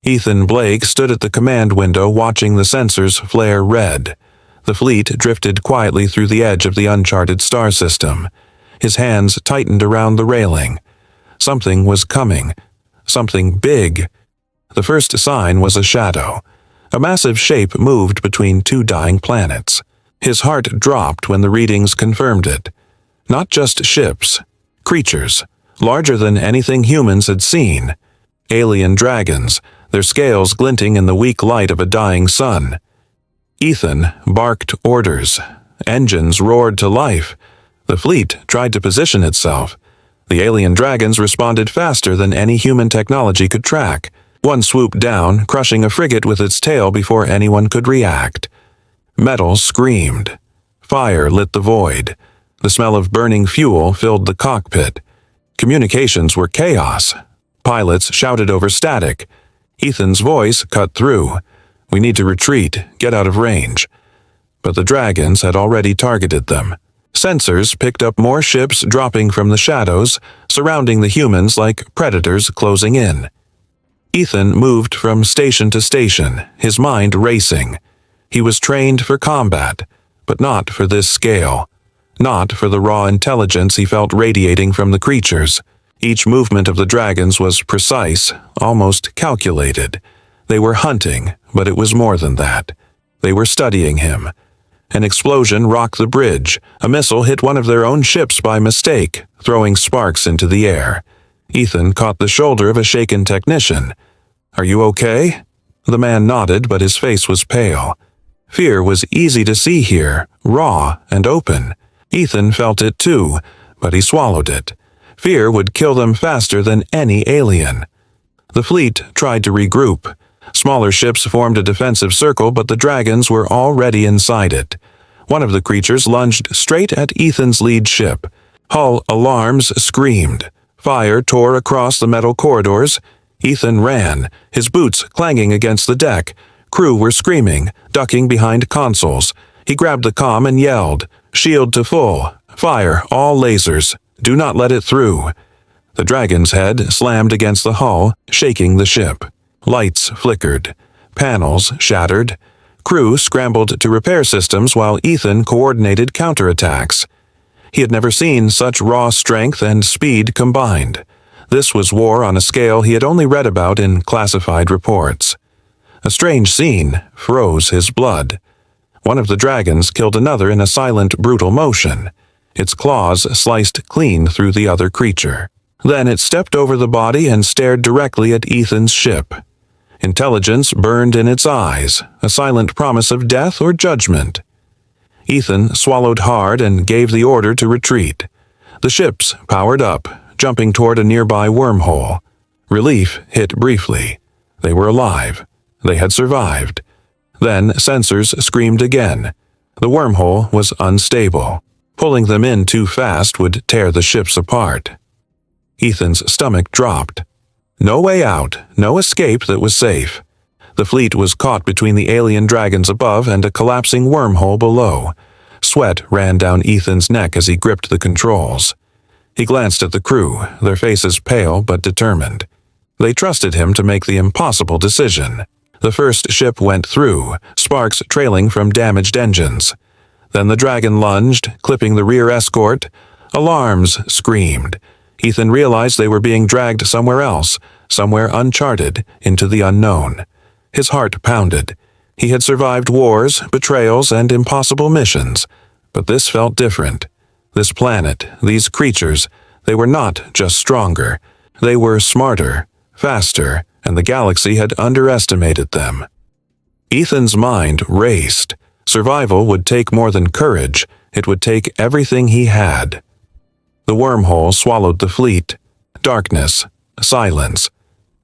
Ethan Blake stood at the command window watching the sensors flare red. The fleet drifted quietly through the edge of the uncharted star system. His hands tightened around the railing. Something was coming. Something big. The first sign was a shadow. A massive shape moved between two dying planets. His heart dropped when the readings confirmed it. Not just ships. Creatures, larger than anything humans had seen. Alien dragons, their scales glinting in the weak light of a dying sun. Ethan barked orders. Engines roared to life. The fleet tried to position itself. The alien dragons responded faster than any human technology could track. One swooped down, crushing a frigate with its tail before anyone could react. Metal screamed. Fire lit the void. The smell of burning fuel filled the cockpit. Communications were chaos. Pilots shouted over static. Ethan's voice cut through. "We need to retreat, get out of range." But the dragons had already targeted them. Sensors picked up more ships dropping from the shadows, surrounding the humans like predators closing in. Ethan moved from station to station, his mind racing. He was trained for combat, but not for this scale. Not for the raw intelligence he felt radiating from the creatures. Each movement of the dragons was precise, almost calculated. They were hunting, but it was more than that. They were studying him. An explosion rocked the bridge. A missile hit one of their own ships by mistake, throwing sparks into the air. Ethan caught the shoulder of a shaken technician. "Are you okay?" The man nodded, but his face was pale. Fear was easy to see here, raw and open. Ethan felt it too, but he swallowed it. Fear would kill them faster than any alien. The fleet tried to regroup. Smaller ships formed a defensive circle, but the dragons were already inside it. One of the creatures lunged straight at Ethan's lead ship. Hull alarms screamed. Fire tore across the metal corridors. Ethan ran, his boots clanging against the deck. Crew were screaming, ducking behind consoles. He grabbed the comm and yelled, "Shield to full. Fire, all lasers. Do not let it through." The dragon's head slammed against the hull, shaking the ship. Lights flickered. Panels shattered. Crew scrambled to repair systems while Ethan coordinated counterattacks. He had never seen such raw strength and speed combined. This was war on a scale he had only read about in classified reports. A strange scene froze his blood. One of the dragons killed another in a silent, brutal motion. Its claws sliced clean through the other creature. Then it stepped over the body and stared directly at Ethan's ship. Intelligence burned in its eyes, a silent promise of death or judgment. Ethan swallowed hard and gave the order to retreat. The ships powered up, jumping toward a nearby wormhole. Relief hit briefly. They were alive. They had survived. Then sensors screamed again. The wormhole was unstable. Pulling them in too fast would tear the ships apart. Ethan's stomach dropped. No way out, no escape that was safe. The fleet was caught between the alien dragons above and a collapsing wormhole below. Sweat ran down Ethan's neck as he gripped the controls. He glanced at the crew, their faces pale but determined. They trusted him to make the impossible decision. The first ship went through, sparks trailing from damaged engines. Then the dragon lunged, clipping the rear escort. Alarms screamed. Ethan realized they were being dragged somewhere else, somewhere uncharted, into the unknown. His heart pounded. He had survived wars, betrayals, and impossible missions. But this felt different. This planet, these creatures, they were not just stronger. They were smarter, faster, and the galaxy had underestimated them. Ethan's mind raced. Survival would take more than courage. It would take everything he had. The wormhole swallowed the fleet. Darkness. Silence.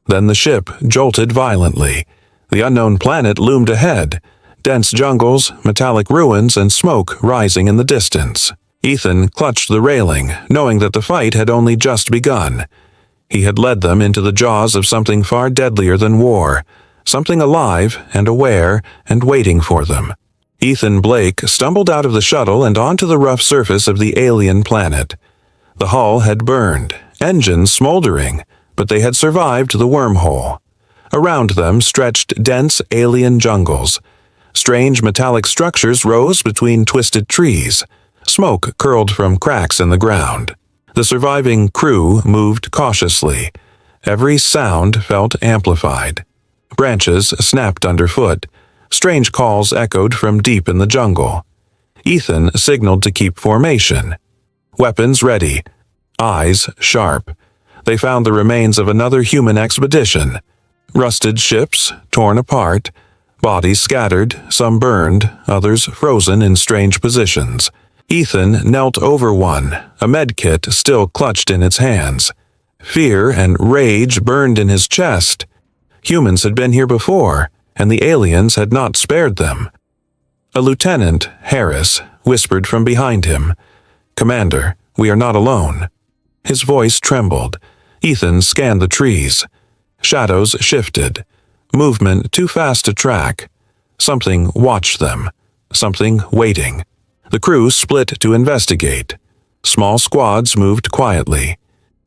Then the ship jolted violently. The unknown planet loomed ahead. Dense jungles, metallic ruins, and smoke rising in the distance. Ethan clutched the railing, knowing that the fight had only just begun. He had led them into the jaws of something far deadlier than war, something alive and aware and waiting for them. Ethan Blake stumbled out of the shuttle and onto the rough surface of the alien planet. The hull had burned, engines smoldering, but they had survived the wormhole. Around them stretched dense alien jungles. Strange metallic structures rose between twisted trees. Smoke curled from cracks in the ground. The surviving crew moved cautiously. Every sound felt amplified. Branches snapped underfoot. Strange calls echoed from deep in the jungle. Ethan signaled to keep formation. Weapons ready. Eyes sharp. They found the remains of another human expedition. Rusted ships, torn apart. Bodies scattered, some burned, others frozen in strange positions. Ethan knelt over one, a medkit still clutched in its hands. Fear and rage burned in his chest. Humans had been here before, and the aliens had not spared them. A lieutenant, Harris, whispered from behind him, "Commander, we are not alone." His voice trembled. Ethan scanned the trees. Shadows shifted. Movement too fast to track. Something watched them. Something waiting. The crew split to investigate. Small squads moved quietly.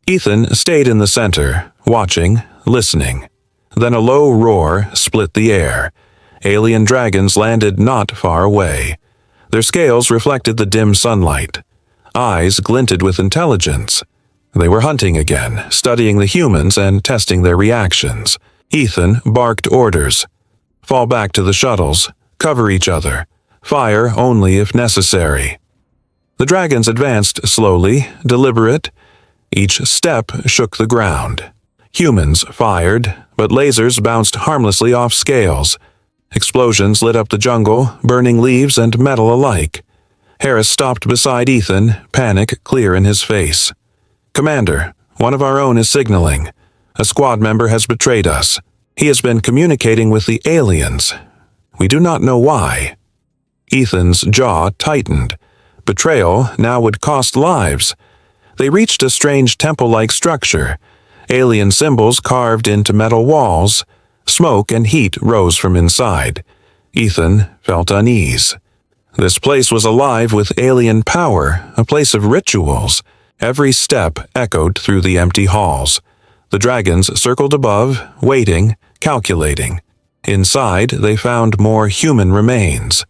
Ethan stayed in the center, watching, listening. Then a low roar split the air. Alien dragons landed not far away. Their scales reflected the dim sunlight. Eyes glinted with intelligence. They were hunting again, studying the humans and testing their reactions. Ethan barked orders. Fall back to the shuttles. Cover each other. Fire only if necessary. The dragons advanced slowly, deliberate. Each step shook the ground. Humans fired, but lasers bounced harmlessly off scales. Explosions lit up the jungle, burning leaves and metal alike. Harris stopped beside Ethan, panic clear in his face. "Commander, one of our own is signaling. A squad member has betrayed us. He has been communicating with the aliens. We do not know why." Ethan's jaw tightened. Betrayal now would cost lives. They reached a strange temple-like structure. Alien symbols carved into metal walls. Smoke and heat rose from inside. Ethan felt unease. This place was alive with alien power, a place of rituals. Every step echoed through the empty halls. The dragons circled above, waiting, calculating. Inside, they found more human remains.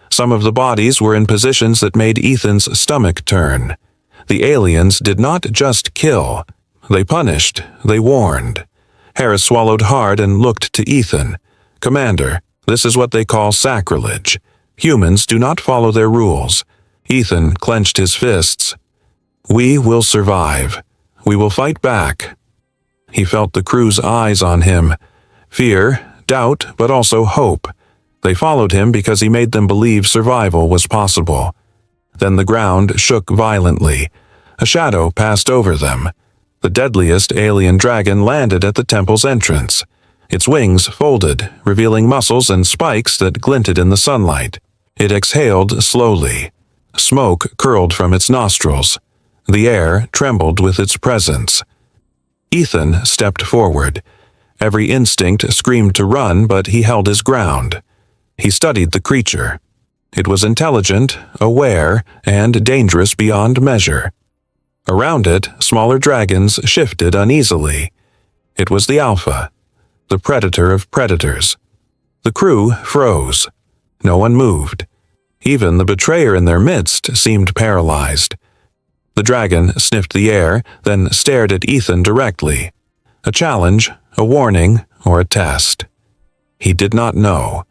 Some of the bodies were in positions that made Ethan's stomach turn. The aliens did not just kill. They punished, they warned. Harris swallowed hard and looked to Ethan. "Commander, this is what they call sacrilege. Humans do not follow their rules." Ethan clenched his fists. "We will survive. We will fight back." He felt the crew's eyes on him. Fear, doubt, but also hope. They followed him because he made them believe survival was possible. Then the ground shook violently. A shadow passed over them. The deadliest alien dragon landed at the temple's entrance. Its wings folded, revealing muscles and spikes that glinted in the sunlight. It exhaled slowly. Smoke curled from its nostrils. The air trembled with its presence. Ethan stepped forward. Every instinct screamed to run, but he held his ground. He studied the creature. It was intelligent, aware, and dangerous beyond measure. Around it, smaller dragons shifted uneasily. It was the Alpha, the predator of predators. The crew froze. No one moved. Even the betrayer in their midst seemed paralyzed. The dragon sniffed the air, then stared at Ethan directly. A challenge, a warning, or a test. He did not know.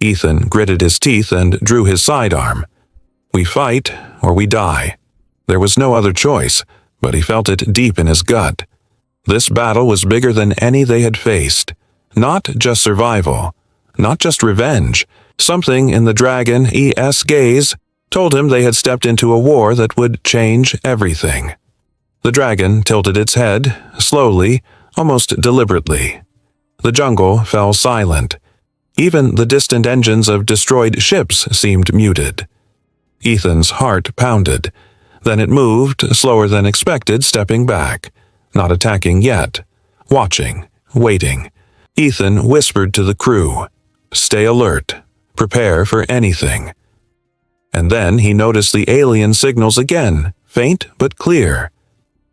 Ethan gritted his teeth and drew his sidearm. We fight, or we die. There was no other choice, but he felt it deep in his gut. This battle was bigger than any they had faced. Not just survival, not just revenge. Something in the dragon ES gaze told him they had stepped into a war that would change everything. The dragon tilted its head, slowly, almost deliberately. The jungle fell silent. Even the distant engines of destroyed ships seemed muted. Ethan's heart pounded. Then it moved, slower than expected, stepping back. Not attacking yet. Watching, waiting. Ethan whispered to the crew, "Stay alert. Prepare for anything." And then he noticed the alien signals again, faint but clear.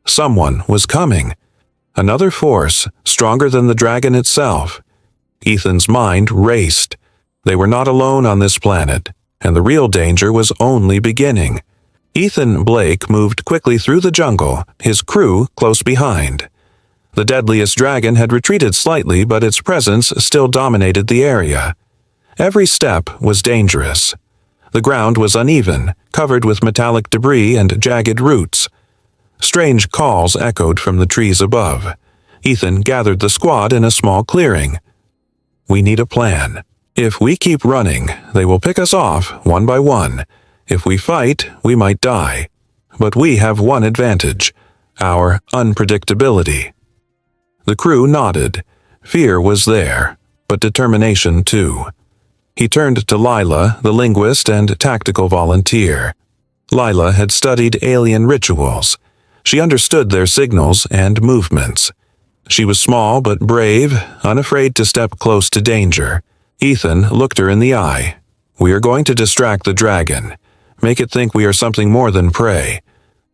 Someone was coming. Another force, stronger than the dragon itself. Ethan's mind raced. They were not alone on this planet, and the real danger was only beginning. Ethan Blake moved quickly through the jungle, his crew close behind. The deadliest dragon had retreated slightly, but its presence still dominated the area. Every step was dangerous. The ground was uneven, covered with metallic debris and jagged roots. Strange calls echoed from the trees above. Ethan gathered the squad in a small clearing. "We need a plan. If we keep running, they will pick us off one by one. If we fight, we might die. But we have one advantage: our unpredictability." The crew nodded. Fear was there, but determination too. He turned to Lila, the linguist and tactical volunteer. Lila had studied alien rituals. She understood their signals and movements. She was small but brave, unafraid to step close to danger. Ethan looked her in the eye. "We are going to distract the dragon. Make it think we are something more than prey."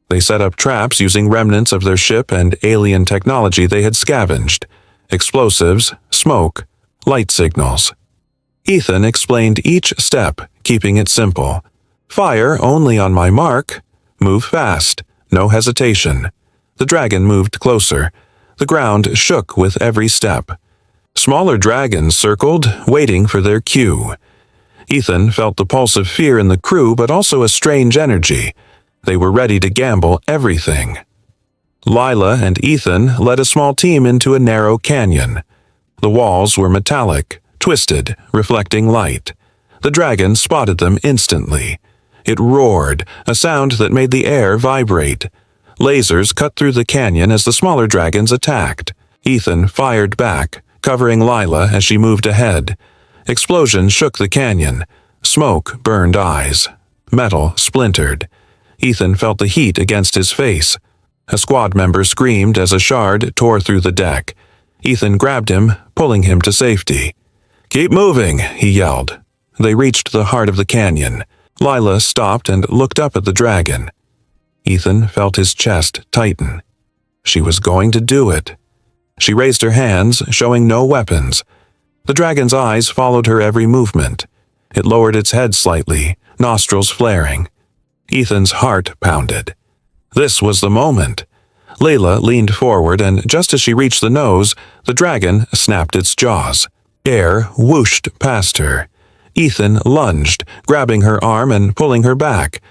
They set up traps using remnants of their ship and alien technology they had scavenged: explosives, smoke, light signals. Ethan explained each step, keeping it simple. "Fire only on my mark. Move fast. No hesitation." The dragon moved closer. The ground shook with every step. Smaller dragons circled, waiting for their cue. Ethan felt the pulse of fear in the crew, but also a strange energy. They were ready to gamble everything. Lila and Ethan led a small team into a narrow canyon. The walls were metallic, twisted, reflecting light. The dragon spotted them instantly. It roared, a sound that made the air vibrate. Lasers cut through the canyon as the smaller dragons attacked. Ethan fired back, covering Lila as she moved ahead. Explosions shook the canyon. Smoke burned eyes. Metal splintered. Ethan felt the heat against his face. A squad member screamed as a shard tore through the deck. Ethan grabbed him, pulling him to safety. "Keep moving," he yelled. They reached the heart of the canyon. Lila stopped and looked up at the dragon. Ethan felt his chest tighten. She was going to do it. She raised her hands, showing no weapons. The dragon's eyes followed her every movement. It lowered its head slightly, nostrils flaring. Ethan's heart pounded. This was the moment. Layla leaned forward, and just as she reached the nose, the dragon snapped its jaws. Air whooshed past her. Ethan lunged, grabbing her arm and pulling her back.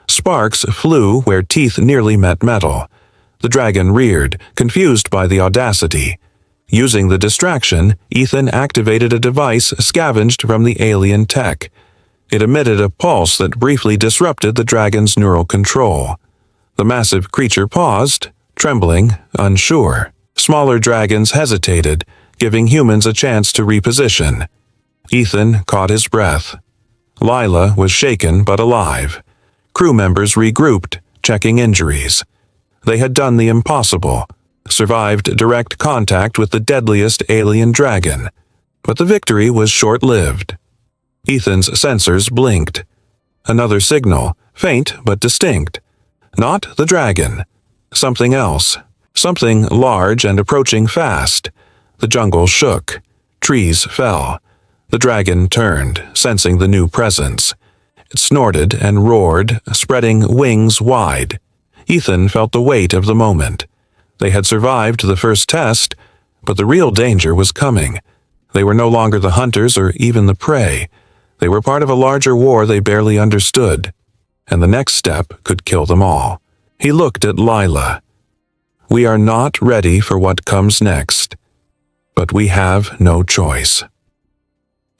Sparks flew where teeth nearly met metal. The dragon reared, confused by the audacity. Using the distraction, Ethan activated a device scavenged from the alien tech. It emitted a pulse that briefly disrupted the dragon's neural control. The massive creature paused, trembling, unsure. Smaller dragons hesitated, giving humans a chance to reposition. Ethan caught his breath. Lila was shaken but alive. Crew members regrouped, checking injuries. They had done the impossible, survived direct contact with the deadliest alien dragon. But the victory was short-lived. Ethan's sensors blinked. Another signal, faint but distinct. Not the dragon. Something else. Something large and approaching fast. The jungle shook. Trees fell. The dragon turned, sensing the new presence. It snorted and roared, spreading wings wide. Ethan felt the weight of the moment. They had survived the first test, but the real danger was coming. They were no longer the hunters or even the prey. They were part of a larger war they barely understood, and the next step could kill them all. He looked at Lila. "We are not ready for what comes next, but we have no choice."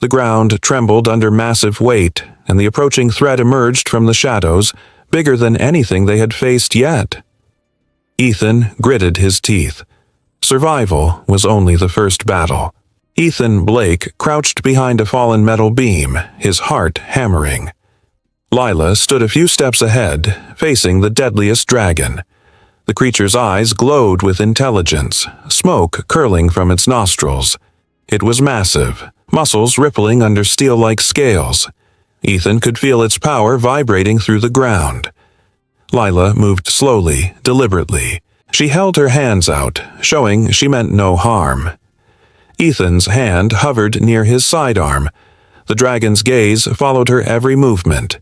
The ground trembled under massive weight, and the approaching threat emerged from the shadows, bigger than anything they had faced yet. Ethan gritted his teeth. Survival was only the first battle. Ethan Blake crouched behind a fallen metal beam, his heart hammering. Lila stood a few steps ahead, facing the deadliest dragon. The creature's eyes glowed with intelligence, smoke curling from its nostrils. It was massive, muscles rippling under steel-like scales. Ethan could feel its power vibrating through the ground. Lila moved slowly, deliberately. She held her hands out, showing she meant no harm. Ethan's hand hovered near his sidearm. The dragon's gaze followed her every movement.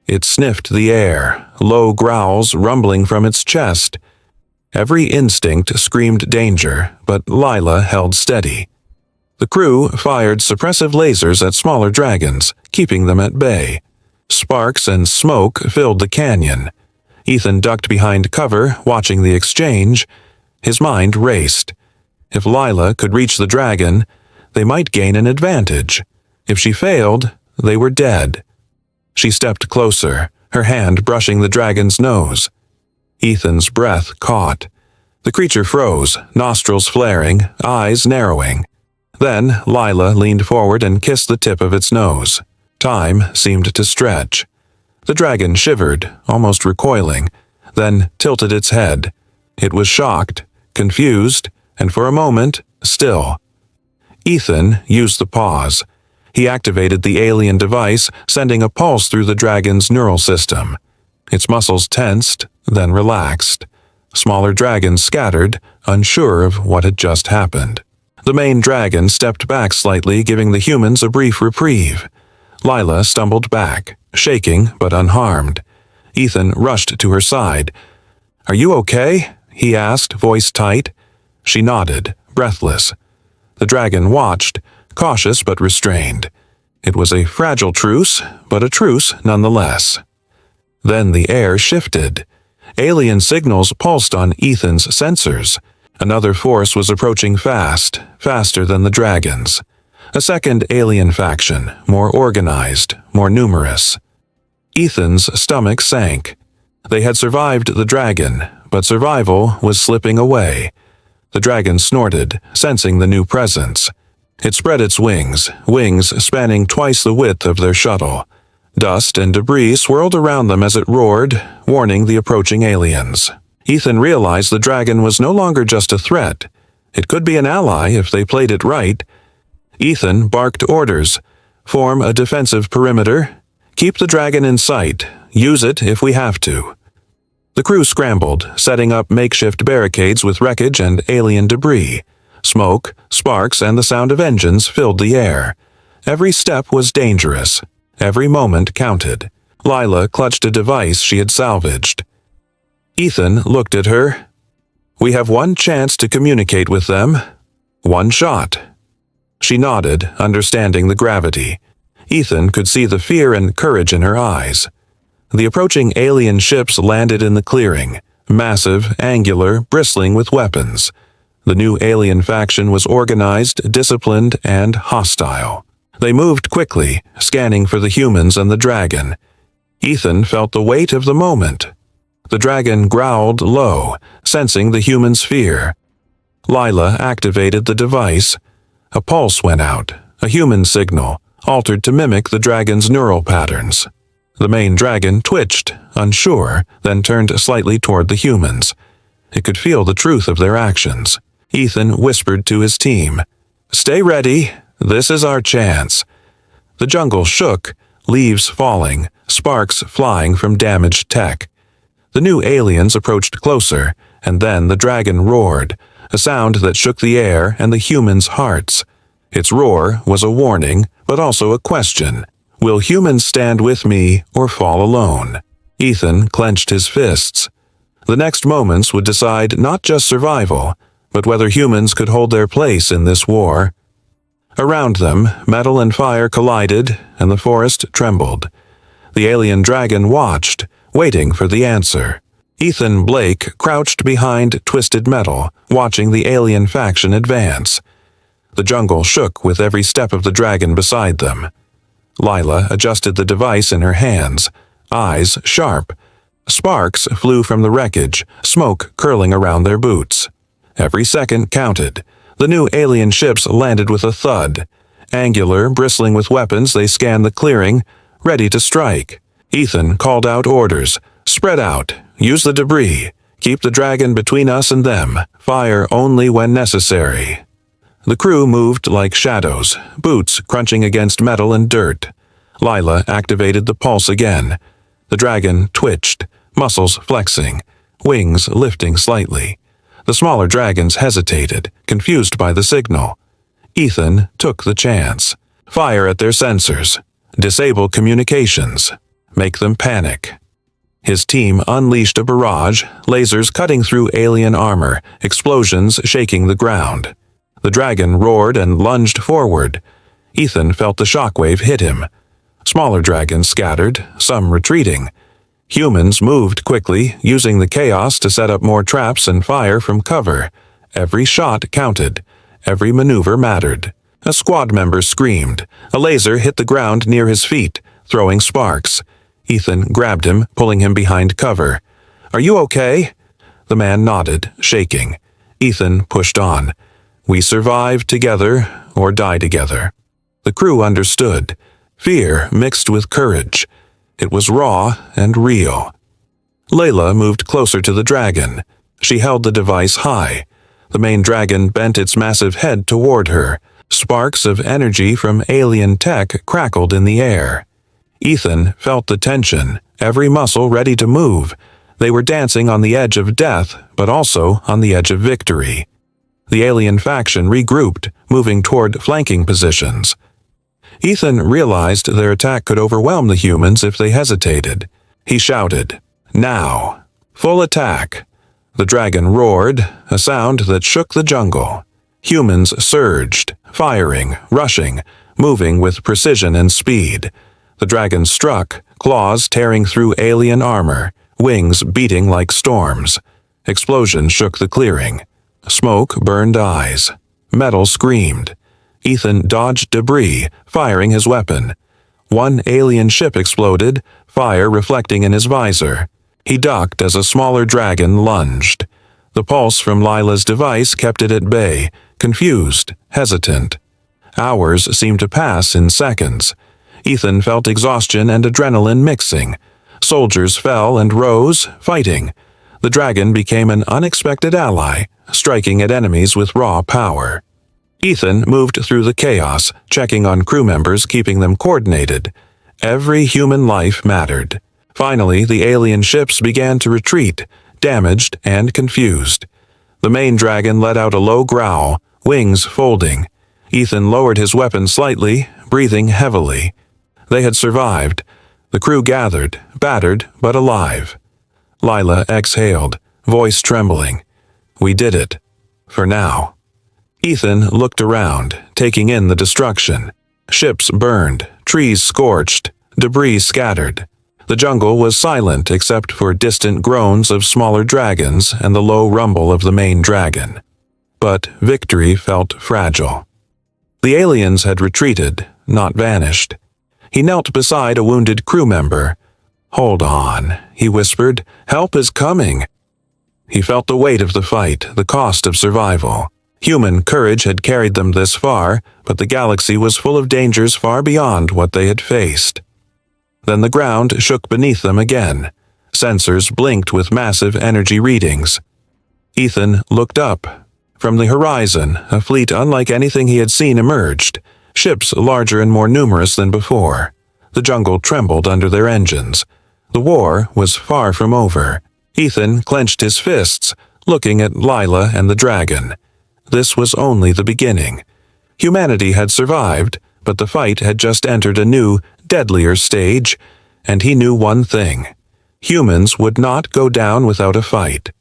It sniffed the air, low growls rumbling from its chest. Every instinct screamed danger, but Lila held steady. The crew fired suppressive lasers at smaller dragons, keeping them at bay. Sparks and smoke filled the canyon. Ethan ducked behind cover, watching the exchange. His mind raced. If Lila could reach the dragon, they might gain an advantage. If she failed, they were dead. She stepped closer, her hand brushing the dragon's nose. Ethan's breath caught. The creature froze, nostrils flaring, eyes narrowing. Then Lila leaned forward and kissed the tip of its nose. Time seemed to stretch. The dragon shivered, almost recoiling, then tilted its head. It was shocked, confused, and for a moment, still. Ethan used the pause. He activated the alien device, sending a pulse through the dragon's neural system. Its muscles tensed, then relaxed. Smaller dragons scattered, unsure of what had just happened. The main dragon stepped back slightly, giving the humans a brief reprieve. Lila stumbled back, shaking but unharmed. Ethan rushed to her side. "Are you okay?" he asked, voice tight. She nodded, breathless. The dragon watched, cautious but restrained. It was a fragile truce, but a truce nonetheless. Then the air shifted. Alien signals pulsed on Ethan's sensors. Another force was approaching fast, faster than the dragons. A second alien faction, more organized, more numerous. Ethan's stomach sank. They had survived the dragon, but survival was slipping away. The dragon snorted, sensing the new presence. It spread its wings spanning twice the width of their shuttle. Dust and debris swirled around them as it roared, warning the approaching aliens. Ethan realized the dragon was no longer just a threat. It could be an ally if they played it right. Ethan barked orders. Form a defensive perimeter. Keep the dragon in sight. Use it if we have to. The crew scrambled, setting up makeshift barricades with wreckage and alien debris. Smoke, sparks, and the sound of engines filled the air. Every step was dangerous. Every moment counted. Lila clutched a device she had salvaged. Ethan looked at her. "We have one chance to communicate with them. One shot." She nodded, understanding the gravity. Ethan could see the fear and courage in her eyes. The approaching alien ships landed in the clearing, massive, angular, bristling with weapons. The new alien faction was organized, disciplined, and hostile. They moved quickly, scanning for the humans and the dragon. Ethan felt the weight of the moment. The dragon growled low, sensing the humans' fear. Lila activated the device. A pulse went out, a human signal, altered to mimic the dragon's neural patterns. The main dragon twitched, unsure, then turned slightly toward the humans. It could feel the truth of their actions. Ethan whispered to his team, "Stay ready. This is our chance." The jungle shook, leaves falling, sparks flying from damaged tech. The new aliens approached closer, and then the dragon roared, a sound that shook the air and the humans' hearts. Its roar was a warning, but also a question. Will humans stand with me or fall alone? Ethan clenched his fists. The next moments would decide not just survival, but whether humans could hold their place in this war. Around them, metal and fire collided, and the forest trembled. The alien dragon watched, waiting for the answer. Ethan Blake crouched behind twisted metal, watching the alien faction advance. The jungle shook with every step of the dragon beside them. Lila adjusted the device in her hands, eyes sharp. Sparks flew from the wreckage, smoke curling around their boots. Every second counted. The new alien ships landed with a thud. Angular, bristling with weapons, they scanned the clearing, ready to strike. Ethan called out orders. "Spread out. Use the debris. Keep the dragon between us and them. Fire only when necessary." The crew moved like shadows, boots crunching against metal and dirt. Lila activated the pulse again. The dragon twitched, muscles flexing. wings lifting slightly. The smaller dragons hesitated, confused by the signal. Ethan took the chance. Fire at their sensors. Disable communications. Make them panic. His team unleashed a barrage, lasers cutting through alien armor, explosions shaking the ground. The dragon roared and lunged forward. Ethan felt the shockwave hit him. Smaller dragons scattered, some retreating. Humans moved quickly, using the chaos to set up more traps and fire from cover. Every shot counted. Every maneuver mattered. A squad member screamed. A laser hit the ground near his feet, throwing sparks. Ethan grabbed him, pulling him behind cover. "Are you okay?" The man nodded, shaking. Ethan pushed on. We survive together or die together. The crew understood. Fear mixed with courage. It was raw and real. Layla moved closer to the dragon. She held the device high. The main dragon bent its massive head toward her. Sparks of energy from alien tech crackled in the air. Ethan felt the tension, every muscle ready to move. They were dancing on the edge of death, but also on the edge of victory. The alien faction regrouped, moving toward flanking positions. Ethan realized their attack could overwhelm the humans if they hesitated. He shouted, "Now! Full attack!" The dragon roared, a sound that shook the jungle. Humans surged, firing, rushing, moving with precision and speed. The dragon struck, claws tearing through alien armor, wings beating like storms. Explosions shook the clearing. Smoke burned eyes. Metal screamed. Ethan dodged debris, firing his weapon. One alien ship exploded, fire reflecting in his visor. He ducked as a smaller dragon lunged. The pulse from Lila's device kept it at bay, confused, hesitant. Hours seemed to pass in seconds. Ethan felt exhaustion and adrenaline mixing. Soldiers fell and rose, fighting. The dragon became an unexpected ally, striking at enemies with raw power. Ethan moved through the chaos, checking on crew members, keeping them coordinated. Every human life mattered. Finally, the alien ships began to retreat, damaged and confused. The main dragon let out a low growl, wings folding. Ethan lowered his weapon slightly, breathing heavily. They had survived. The crew gathered, battered but alive. Lila exhaled, voice trembling. "We did it. For now." Ethan looked around, taking in the destruction. Ships burned, trees scorched, debris scattered. The jungle was silent except for distant groans of smaller dragons and the low rumble of the main dragon. But victory felt fragile. The aliens had retreated, not vanished. He knelt beside a wounded crew member. "Hold on," he whispered. "Help is coming." He felt the weight of the fight, the cost of survival. Human courage had carried them this far, but the galaxy was full of dangers far beyond what they had faced. Then the ground shook beneath them again. Sensors blinked with massive energy readings. Ethan looked up. From the horizon, a fleet unlike anything he had seen emerged, ships larger and more numerous than before. The jungle trembled under their engines. The war was far from over. Ethan clenched his fists, looking at Lila and the dragon. This was only the beginning. Humanity had survived, but the fight had just entered a new, deadlier stage, and he knew one thing. Humans would not go down without a fight.